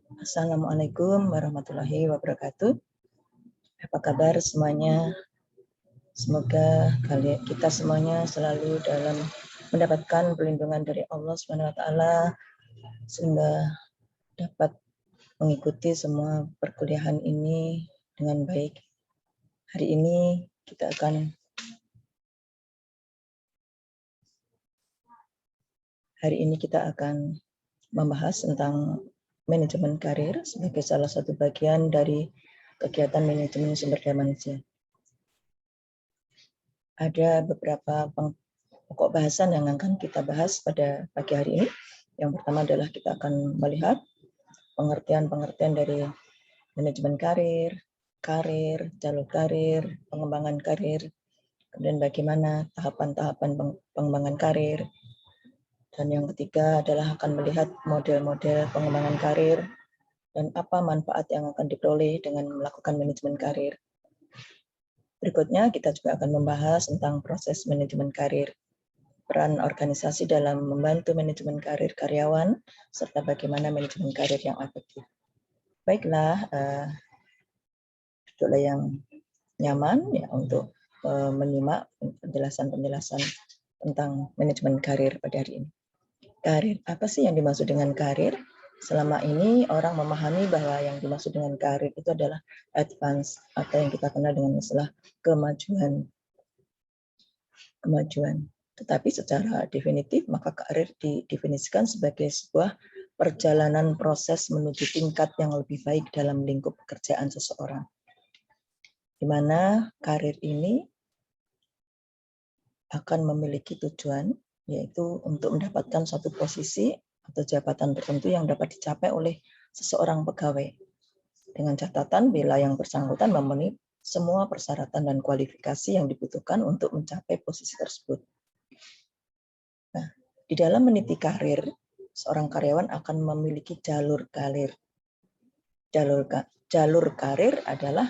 Assalamualaikum warahmatullahi wabarakatuh. Apa kabar semuanya? Semoga kita semuanya selalu dalam mendapatkan perlindungan dari Allah Subhanahu wa taala sehingga dapat mengikuti semua perkuliahan ini dengan baik. Hari ini kita akan membahas tentang manajemen karir sebagai salah satu bagian dari kegiatan manajemen sumber daya manusia. Ada beberapa pokok bahasan yang akan kita bahas pada pagi hari ini. Yang pertama adalah kita akan melihat pengertian dari manajemen karir, jalur karir, pengembangan karir, kemudian bagaimana tahapan-tahapan pengembangan karir. Dan yang ketiga adalah akan melihat model-model pengembangan karir dan apa manfaat yang akan diperoleh dengan melakukan manajemen karir. Berikutnya kita juga akan membahas tentang proses manajemen karir, peran organisasi dalam membantu manajemen karir karyawan, serta bagaimana manajemen karir yang efektif. Baiklah, duduklah yang nyaman ya untuk menyimak penjelasan-penjelasan tentang manajemen karir pada hari ini. Karir, apa sih yang dimaksud dengan karir? Selama ini orang memahami bahwa yang dimaksud dengan karir itu adalah advance atau yang kita kenal dengan istilah kemajuan. Tetapi secara definitif maka karir didefinisikan sebagai sebuah perjalanan proses menuju tingkat yang lebih baik dalam lingkup pekerjaan seseorang. Di mana karir ini akan memiliki tujuan, yaitu untuk mendapatkan satu posisi atau jabatan tertentu yang dapat dicapai oleh seseorang pegawai. Dengan catatan bila yang bersangkutan memenuhi semua persyaratan dan kualifikasi yang dibutuhkan untuk mencapai posisi tersebut. Nah, di dalam meniti karir, seorang karyawan akan memiliki jalur karir. Jalur karir adalah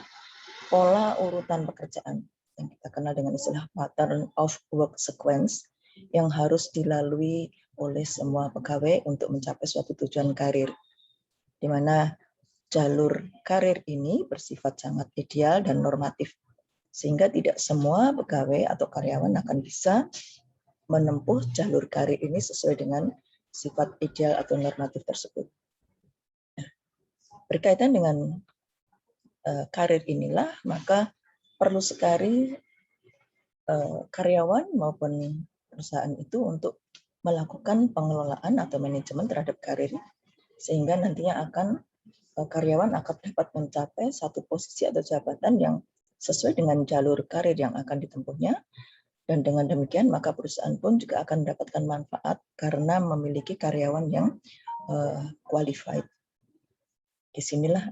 pola urutan pekerjaan yang kita kenal dengan istilah pattern of work sequence yang harus dilalui oleh semua pegawai untuk mencapai suatu tujuan karir. Di mana jalur karir ini bersifat sangat ideal dan normatif, sehingga tidak semua pegawai atau karyawan akan bisa menempuh jalur karir ini sesuai dengan sifat ideal atau normatif tersebut. Nah, berkaitan dengan karir inilah, maka perlu sekali karyawan maupun perusahaan itu untuk melakukan pengelolaan atau manajemen terhadap karir, sehingga nantinya karyawan akan dapat mencapai satu posisi atau jabatan yang sesuai dengan jalur karir yang akan ditempuhnya, dan dengan demikian maka perusahaan pun juga akan mendapatkan manfaat karena memiliki karyawan yang qualified. Disinilah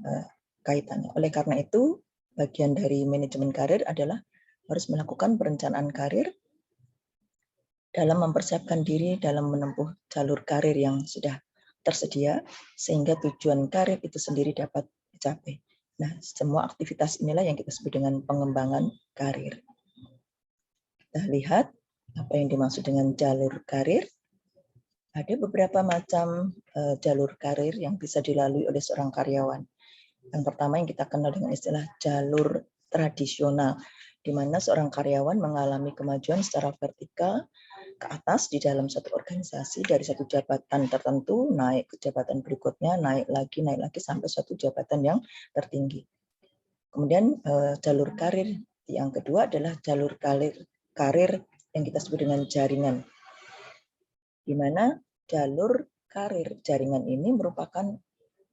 kaitannya. Oleh karena itu, bagian dari manajemen karir adalah harus melakukan perencanaan karir dalam mempersiapkan diri dalam menempuh jalur karir yang sudah tersedia, sehingga tujuan karir itu sendiri dapat dicapai. Nah, semua aktivitas inilah yang kita sebut dengan pengembangan karir. Kita lihat apa yang dimaksud dengan jalur karir. Ada beberapa macam jalur karir yang bisa dilalui oleh seorang karyawan. Yang pertama yang kita kenal dengan istilah jalur tradisional, di mana seorang karyawan mengalami kemajuan secara vertikal ke atas di dalam satu organisasi, dari satu jabatan tertentu naik ke jabatan berikutnya, naik lagi sampai suatu jabatan yang tertinggi. Kemudian jalur karir yang kedua adalah jalur karir yang kita sebut dengan jaringan, di mana jalur karir jaringan ini merupakan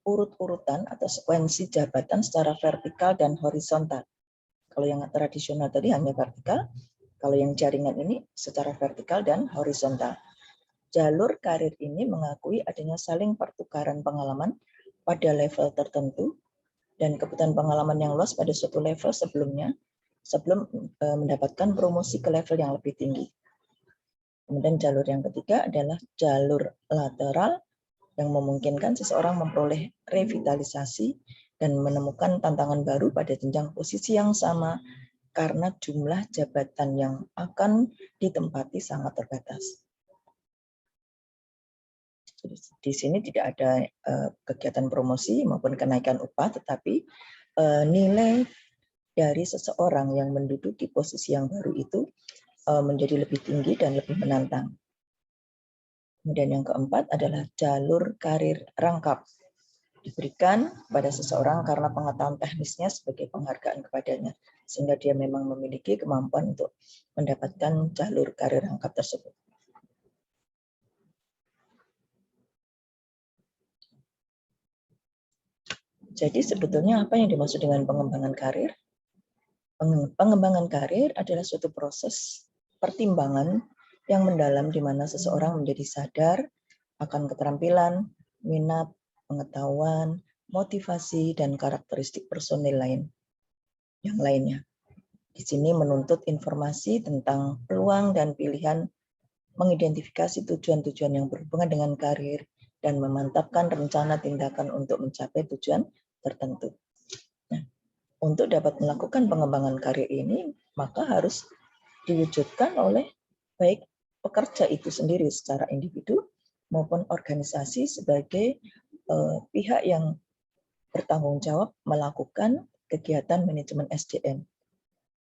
urut-urutan atau sekuensi jabatan secara vertikal dan horizontal. Kalau yang tradisional tadi hanya vertikal, kalau yang jaringan ini secara vertikal dan horizontal. Jalur karir ini mengakui adanya saling pertukaran pengalaman pada level tertentu dan kebutuhan pengalaman yang luas pada suatu level sebelum mendapatkan promosi ke level yang lebih tinggi. Kemudian jalur yang ketiga adalah jalur lateral yang memungkinkan seseorang memperoleh revitalisasi dan menemukan tantangan baru pada jenjang posisi yang sama karena jumlah jabatan yang akan ditempati sangat terbatas. Di sini tidak ada kegiatan promosi maupun kenaikan upah, tetapi nilai dari seseorang yang menduduki posisi yang baru itu menjadi lebih tinggi dan lebih menantang. Kemudian yang keempat adalah jalur karir rangkap. Diberikan pada seseorang karena pengetahuan teknisnya sebagai penghargaan kepadanya, sehingga dia memang memiliki kemampuan untuk mendapatkan jalur karir rangkap tersebut. Jadi sebetulnya apa yang dimaksud dengan pengembangan karir? Pengembangan karir adalah suatu proses pertimbangan yang mendalam di mana seseorang menjadi sadar akan keterampilan, minat, pengetahuan, motivasi, dan karakteristik personil yang lainnya. Di sini menuntut informasi tentang peluang dan pilihan, mengidentifikasi tujuan-tujuan yang berhubungan dengan karir, dan memantapkan rencana tindakan untuk mencapai tujuan tertentu. Nah, untuk dapat melakukan pengembangan karir ini, maka harus diwujudkan oleh baik pekerja itu sendiri secara individu maupun organisasi sebagai pihak yang bertanggung jawab melakukan kegiatan manajemen SDM.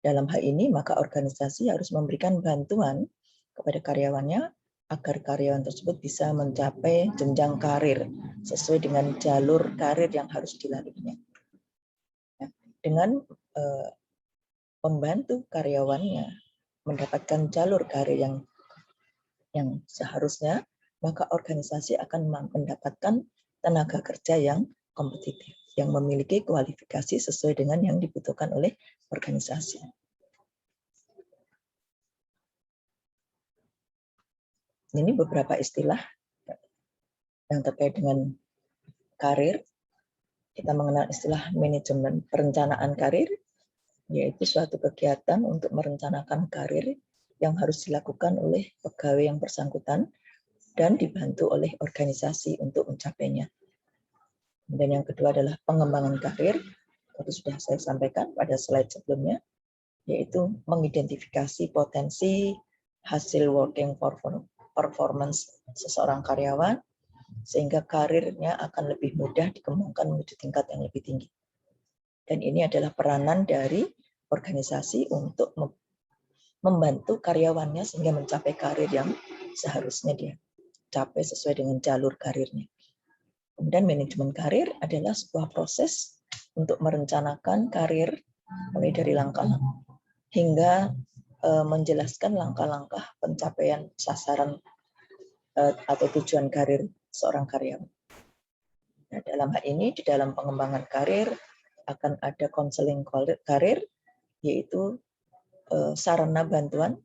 Dalam hal ini, maka organisasi harus memberikan bantuan kepada karyawannya agar karyawan tersebut bisa mencapai jenjang karir sesuai dengan jalur karir yang harus dilaluinya. Nah, dengan membantu karyawannya mendapatkan jalur karir yang seharusnya, maka organisasi akan mendapatkan tenaga kerja yang kompetitif, yang memiliki kualifikasi sesuai dengan yang dibutuhkan oleh organisasi. Ini beberapa istilah yang terkait dengan karir. Kita mengenal istilah manajemen perencanaan karir, yaitu suatu kegiatan untuk merencanakan karir yang harus dilakukan oleh pegawai yang bersangkutan dan dibantu oleh organisasi untuk mencapainya. Dan yang kedua adalah pengembangan karir, tadi sudah saya sampaikan pada slide sebelumnya, yaitu mengidentifikasi potensi hasil working performance seseorang karyawan, sehingga karirnya akan lebih mudah dikembangkan menuju tingkat yang lebih tinggi. Dan ini adalah peranan dari organisasi untuk membantu karyawannya sehingga mencapai karir yang seharusnya dia capai sesuai dengan jalur karirnya. Kemudian manajemen karir adalah sebuah proses untuk merencanakan karir mulai dari langkah hingga menjelaskan langkah-langkah pencapaian sasaran atau tujuan karir seorang karyawan. Nah, dalam hal ini di dalam pengembangan karir akan ada konseling karir, yaitu sarana bantuan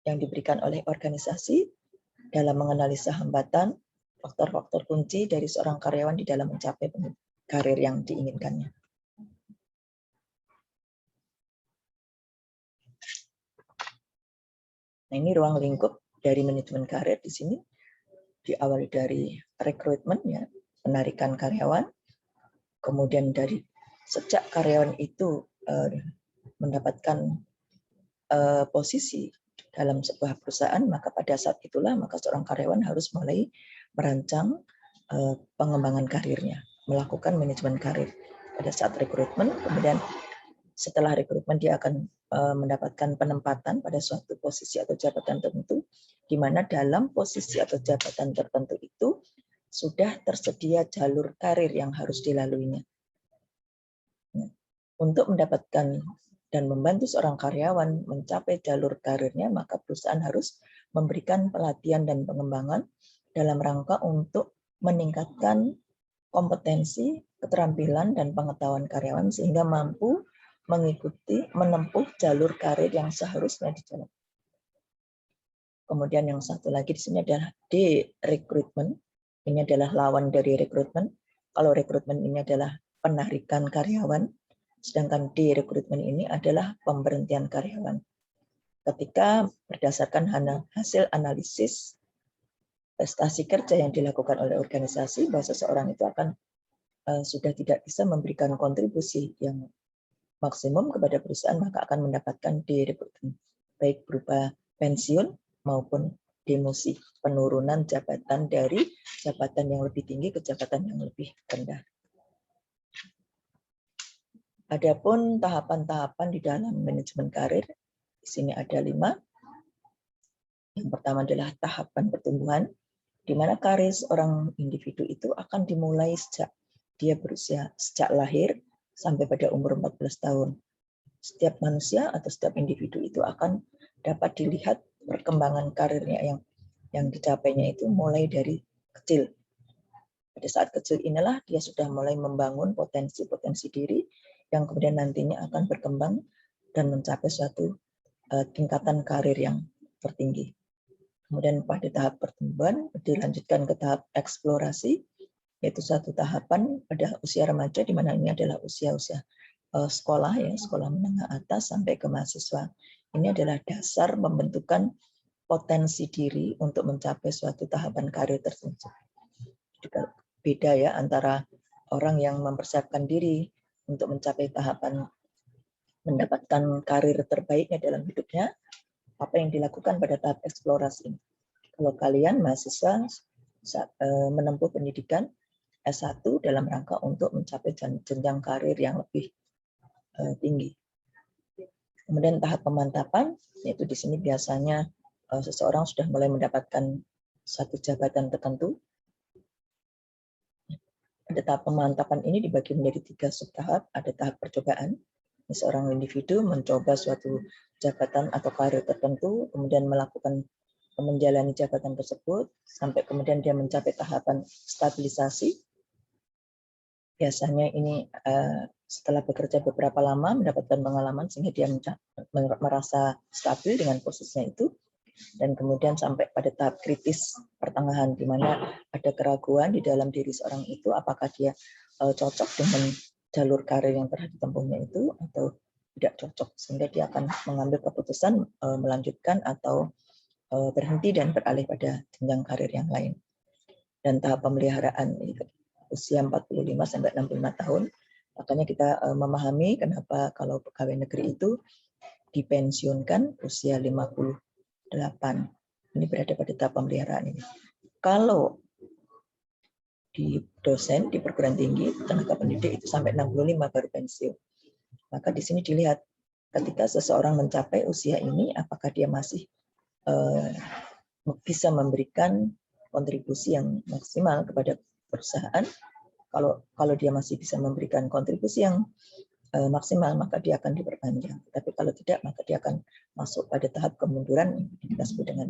yang diberikan oleh organisasi dalam menganalisa hambatan, faktor-faktor kunci dari seorang karyawan di dalam mencapai karir yang diinginkannya. Nah, ini ruang lingkup dari manajemen karir di sini diawali dari rekrutmen, ya, penarikan karyawan, kemudian dari sejak karyawan itu mendapatkan posisi dalam sebuah perusahaan, maka pada saat itulah maka seorang karyawan harus mulai merancang pengembangan karirnya, melakukan manajemen karir pada saat rekrutmen. Kemudian setelah rekrutmen dia akan mendapatkan penempatan pada suatu posisi atau jabatan tertentu, di mana dalam posisi atau jabatan tertentu itu sudah tersedia jalur karir yang harus dilaluinya. Untuk mendapatkan dan membantu seorang karyawan mencapai jalur karirnya, maka perusahaan harus memberikan pelatihan dan pengembangan dalam rangka untuk meningkatkan kompetensi, keterampilan, dan pengetahuan karyawan sehingga mampu mengikuti, menempuh jalur karir yang seharusnya dijalani. Kemudian yang satu lagi di sini adalah de-rekrutmen. Ini adalah lawan dari rekrutmen. Kalau rekrutmen ini adalah penarikan karyawan, sedangkan de-rekrutmen ini adalah pemberhentian karyawan. Ketika berdasarkan hasil analisis prestasi kerja yang dilakukan oleh organisasi, bahwa seseorang itu akan sudah tidak bisa memberikan kontribusi yang maksimum kepada perusahaan, maka akan mendapatkan de-rekrutmen, baik berupa pensiun maupun demosi, penurunan jabatan dari jabatan yang lebih tinggi ke jabatan yang lebih rendah. Adapun tahapan-tahapan di dalam manajemen karir, di sini ada 5. Yang pertama adalah tahapan pertumbuhan, di mana karir seorang individu itu akan dimulai sejak dia berusia, sejak lahir sampai pada umur 14 tahun. Setiap manusia atau setiap individu itu akan dapat dilihat perkembangan karirnya yang dicapainya itu mulai dari kecil. Pada saat kecil inilah dia sudah mulai membangun potensi-potensi diri yang kemudian nantinya akan berkembang dan mencapai suatu tingkatan karir yang tertinggi. Kemudian pada tahap pertumbuhan dilanjutkan ke tahap eksplorasi, yaitu satu tahapan pada usia remaja, di mana ini adalah usia-usia sekolah, ya, sekolah menengah atas sampai ke mahasiswa. Ini adalah dasar pembentukan potensi diri untuk mencapai suatu tahapan karir tertentu. Juga beda ya antara orang yang mempersiapkan diri untuk mencapai tahapan mendapatkan karir terbaiknya dalam hidupnya, apa yang dilakukan pada tahap eksplorasi. Kalau kalian mahasiswa menempuh pendidikan S1 dalam rangka untuk mencapai jenjang karir yang lebih tinggi. Kemudian tahap pemantapan, yaitu di sini biasanya seseorang sudah mulai mendapatkan satu jabatan tertentu. Pada tahap pemantapan ini dibagi menjadi 3 subtahap. Ada tahap percobaan, seorang individu mencoba suatu jabatan atau karir tertentu, kemudian menjalani jabatan tersebut, sampai kemudian dia mencapai tahapan stabilisasi. Biasanya ini setelah bekerja beberapa lama, mendapatkan pengalaman sehingga dia merasa stabil dengan posisinya itu, dan kemudian sampai pada tahap kritis pertengahan, di mana ada keraguan di dalam diri seorang itu, apakah dia cocok dengan jalur karir yang telah ditempuhnya itu atau tidak cocok, sehingga dia akan mengambil keputusan melanjutkan atau berhenti dan beralih pada jenjang karir yang lain. Dan tahap pemeliharaan usia 45 sampai 65 tahun. Makanya kita memahami kenapa kalau pegawai negeri itu dipensiunkan usia 58. Ini berada pada tahap pemeliharaan ini. Kalau di dosen di perguruan tinggi, tenaga pendidik itu sampai 65 baru pensiun. Maka di sini dilihat ketika seseorang mencapai usia ini, apakah dia masih bisa memberikan kontribusi yang maksimal kepada perusahaan. Kalau dia masih bisa memberikan kontribusi yang maksimal, maka dia akan diperpanjang. Tapi kalau tidak, maka dia akan masuk pada tahap kemunduran yang kita sebut dengan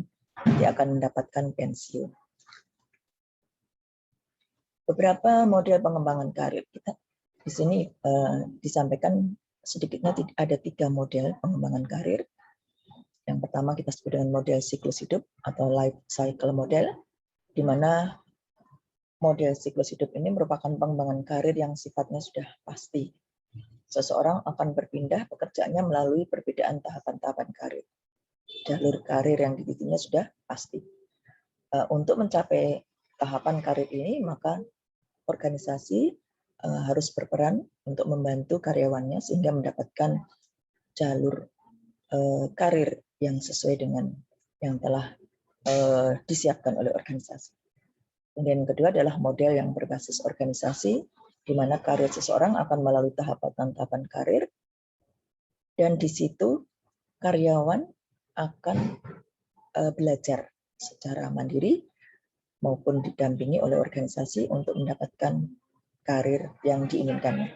dia akan mendapatkan pensiun. Beberapa model pengembangan karir kita di sini disampaikan sedikitnya ada 3 model pengembangan karir. Yang pertama kita sebut dengan model siklus hidup atau life cycle model, di mana model siklus hidup ini merupakan pengembangan karir yang sifatnya sudah pasti. Seseorang akan berpindah pekerjaannya melalui perbedaan tahapan-tahapan karir. Jalur karir yang diikutinya sudah pasti. Untuk mencapai tahapan karir ini, maka organisasi harus berperan untuk membantu karyawannya sehingga mendapatkan jalur karir yang sesuai dengan yang telah disiapkan oleh organisasi. Kemudian yang kedua adalah model yang berbasis organisasi, di mana karir seseorang akan melalui tahapan-tahapan karir, dan di situ karyawan akan belajar secara mandiri maupun didampingi oleh organisasi untuk mendapatkan karir yang diinginkannya.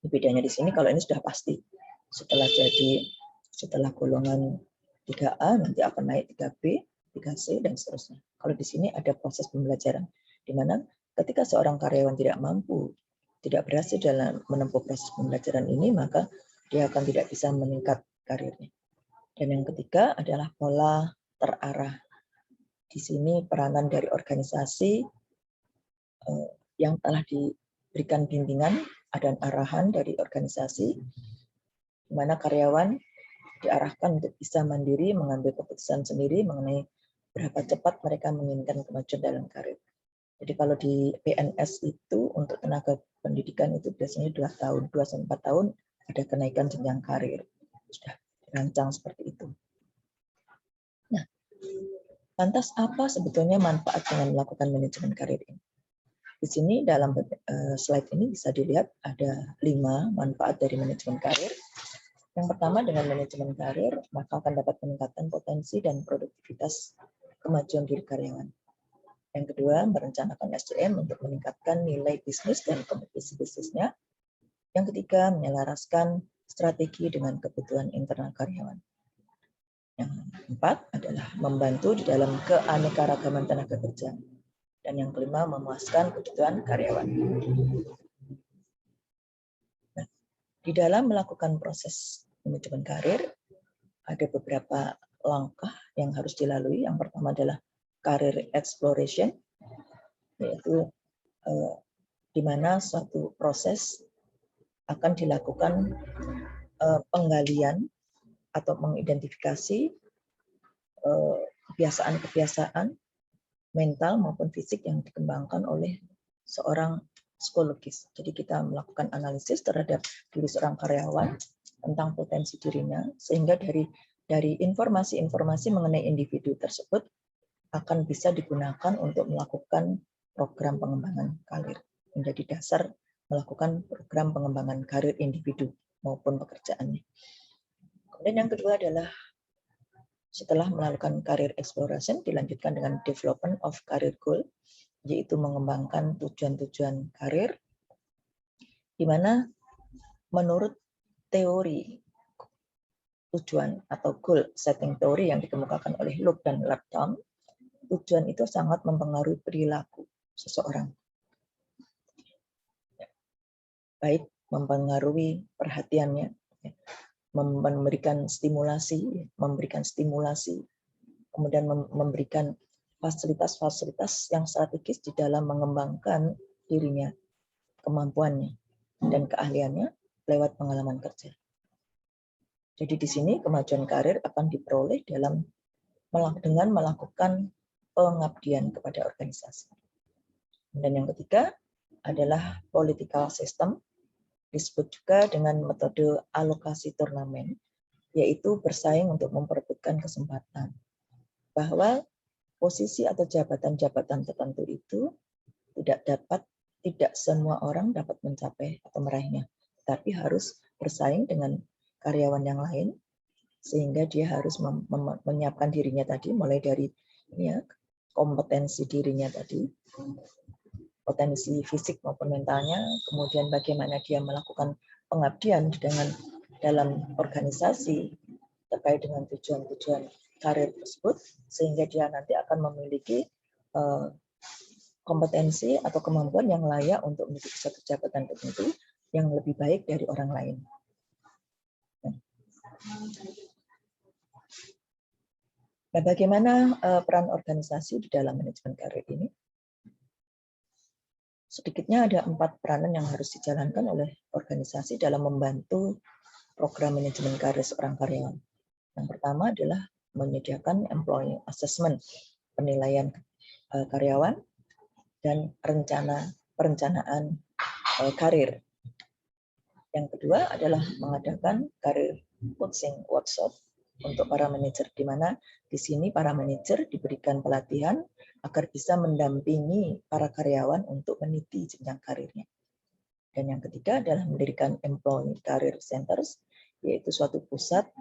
Bedanya di sini kalau ini sudah pasti, setelah golongan 3A nanti akan naik 3B, 3C dan seterusnya. Kalau di sini ada proses pembelajaran, di mana ketika seorang karyawan tidak mampu, tidak berhasil dalam menempuh proses pembelajaran ini, maka dia akan tidak bisa meningkat karirnya. Dan yang ketiga adalah pola terarah. Di sini peranan dari organisasi yang telah diberikan bimbingan dan arahan dari organisasi, di mana karyawan diarahkan untuk bisa mandiri mengambil keputusan sendiri mengenai berapa cepat mereka menginginkan kemajuan dalam karir. Jadi kalau di PNS itu untuk tenaga pendidikan itu biasanya 2 tahun, 2-4 tahun ada kenaikan jenjang karir. Sudah dirancang seperti itu. Nah, Lantas apa sebetulnya manfaat dengan melakukan manajemen karir ini? Di sini dalam slide ini bisa dilihat ada 5 manfaat dari manajemen karir. Yang pertama, dengan manajemen karir, maka akan dapat meningkatkan potensi dan produktivitas kemajuan diri karyawan. Yang kedua, merencanakan SDM untuk meningkatkan nilai bisnis dan kompetisi bisnisnya. Yang ketiga, menyelaraskan strategi dengan kebutuhan internal karyawan. Yang keempat adalah membantu di dalam keanekaragaman tenaga kerja. Dan yang kelima, memuaskan kebutuhan karyawan. Nah, di dalam melakukan proses manajemen karir, ada beberapa langkah yang harus dilalui. Yang pertama adalah career exploration, yaitu di mana suatu proses akan dilakukan penggalian atau mengidentifikasi kebiasaan-kebiasaan mental maupun fisik yang dikembangkan oleh seorang psikologis. Jadi kita melakukan analisis terhadap diri seorang karyawan tentang potensi dirinya, sehingga dari informasi-informasi mengenai individu tersebut akan bisa digunakan untuk melakukan program pengembangan karir, menjadi dasar melakukan program pengembangan karir individu maupun pekerjaannya. Kemudian yang kedua adalah setelah melakukan career exploration, dilanjutkan dengan development of career goal, yaitu mengembangkan tujuan-tujuan karir, di mana menurut teori tujuan atau goal setting teori yang dikemukakan oleh Loeb dan Lapton, tujuan itu sangat mempengaruhi perilaku seseorang. Baik mempengaruhi perhatiannya, memberikan stimulasi, kemudian memberikan fasilitas-fasilitas yang strategis di dalam mengembangkan dirinya, kemampuannya, dan keahliannya lewat pengalaman kerja. Jadi di sini kemajuan karir akan diperoleh dengan melakukan pengabdian kepada organisasi. Dan yang ketiga adalah political system, disebut juga dengan metode alokasi turnamen, yaitu bersaing untuk memperebutkan kesempatan. Bahwa posisi atau jabatan-jabatan tertentu itu tidak semua orang dapat mencapai atau meraihnya, tapi harus bersaing dengan karyawan yang lain, sehingga dia harus menyiapkan dirinya tadi, mulai dari kompetensi dirinya tadi, potensi fisik maupun mentalnya, kemudian bagaimana dia melakukan pengabdian dalam organisasi terkait dengan tujuan-tujuan karir tersebut, sehingga dia nanti akan memiliki kompetensi atau kemampuan yang layak untuk menduduki satu jabatan tertentu yang lebih baik dari orang lain. Nah, bagaimana peran organisasi di dalam manajemen karir ini? Sedikitnya ada 4 peranan yang harus dijalankan oleh organisasi dalam membantu program manajemen karir seorang karyawan. Yang pertama adalah menyediakan employee assessment, penilaian karyawan, dan perencanaan karir. Yang kedua adalah mengadakan career coaching workshop untuk para manajer, di mana di sini para manajer diberikan pelatihan agar bisa mendampingi para karyawan untuk meniti jenjang karirnya. Dan yang ketiga adalah mendirikan employee career centers, yaitu suatu pusat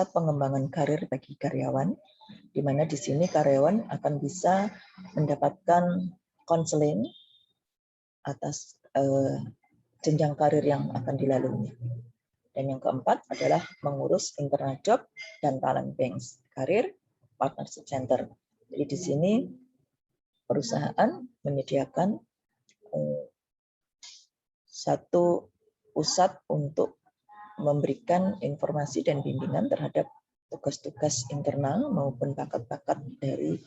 pengembangan karir bagi karyawan, di mana di sini karyawan akan bisa mendapatkan konseling atas jenjang karir yang akan dilaluinya. Dan yang keempat adalah mengurus internal job dan talent banks, karir partnership center. Jadi di sini perusahaan menyediakan satu pusat untuk memberikan informasi dan bimbingan terhadap tugas-tugas internal maupun bakat-bakat dari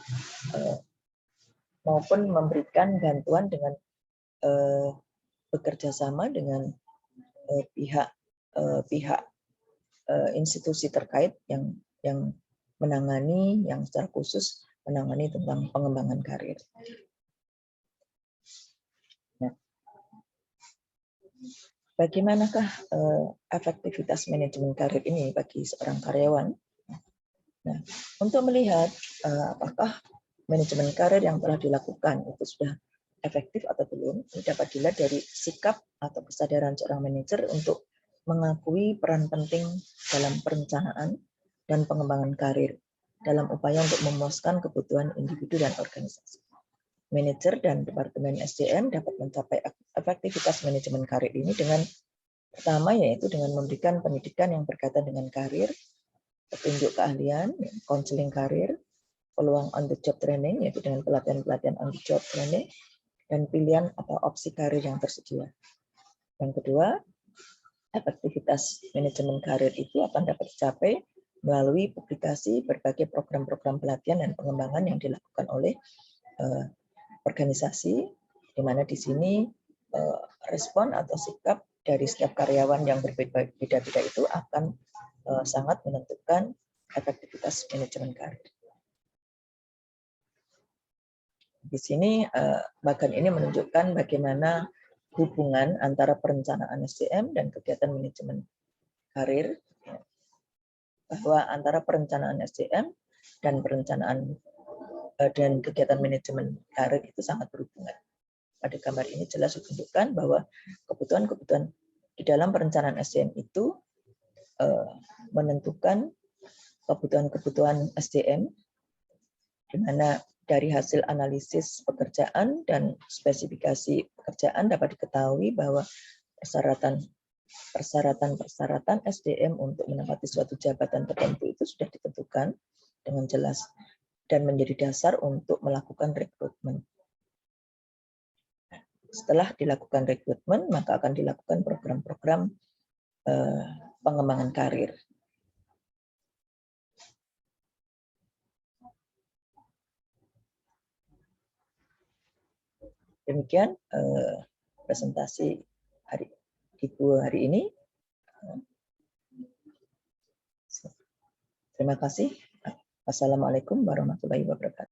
maupun memberikan bantuan dengan bekerja sama dengan pihak institusi terkait yang menangani, yang secara khusus menangani tentang pengembangan karir. Nah, bagaimanakah efektivitas manajemen karir ini bagi seorang karyawan? Nah, untuk melihat apakah manajemen karir yang telah dilakukan itu sudah efektif atau belum, ini dapat dilihat dari sikap atau kesadaran seorang manajer untuk mengakui peran penting dalam perencanaan dan pengembangan karir dalam upaya untuk memuaskan kebutuhan individu dan organisasi. Manajer dan Departemen SDM dapat mencapai efektivitas manajemen karir ini dengan pertama yaitu dengan memberikan pendidikan yang berkaitan dengan karir, petunjuk keahlian, konseling karir, peluang on the job training, yaitu dengan pelatihan-pelatihan on the job training, dan pilihan atau opsi karir yang tersedia. Yang kedua, efektivitas manajemen karir itu akan dapat dicapai melalui publikasi berbagai program-program pelatihan dan pengembangan yang dilakukan oleh organisasi, di mana di sini respon atau sikap dari setiap karyawan yang berbeda-beda itu akan sangat menentukan efektivitas manajemen karir. Di sini bagian ini menunjukkan bagaimana hubungan antara perencanaan SDM dan kegiatan manajemen karir, bahwa antara perencanaan SDM dan perencanaan dan kegiatan manajemen karir itu sangat berhubungan. Pada gambar ini jelas ditunjukkan bahwa kebutuhan-kebutuhan di dalam perencanaan SDM itu menentukan kebutuhan-kebutuhan SDM, di mana dari hasil analisis pekerjaan dan spesifikasi pekerjaan dapat diketahui bahwa persyaratan SDM untuk menempati suatu jabatan tertentu itu sudah ditentukan dengan jelas dan menjadi dasar untuk melakukan rekrutmen. Setelah dilakukan rekrutmen, maka akan dilakukan program-program pengembangan karir. Demikian presentasi Ibu hari ini. Terima kasih. Wassalamualaikum warahmatullahi wabarakatuh.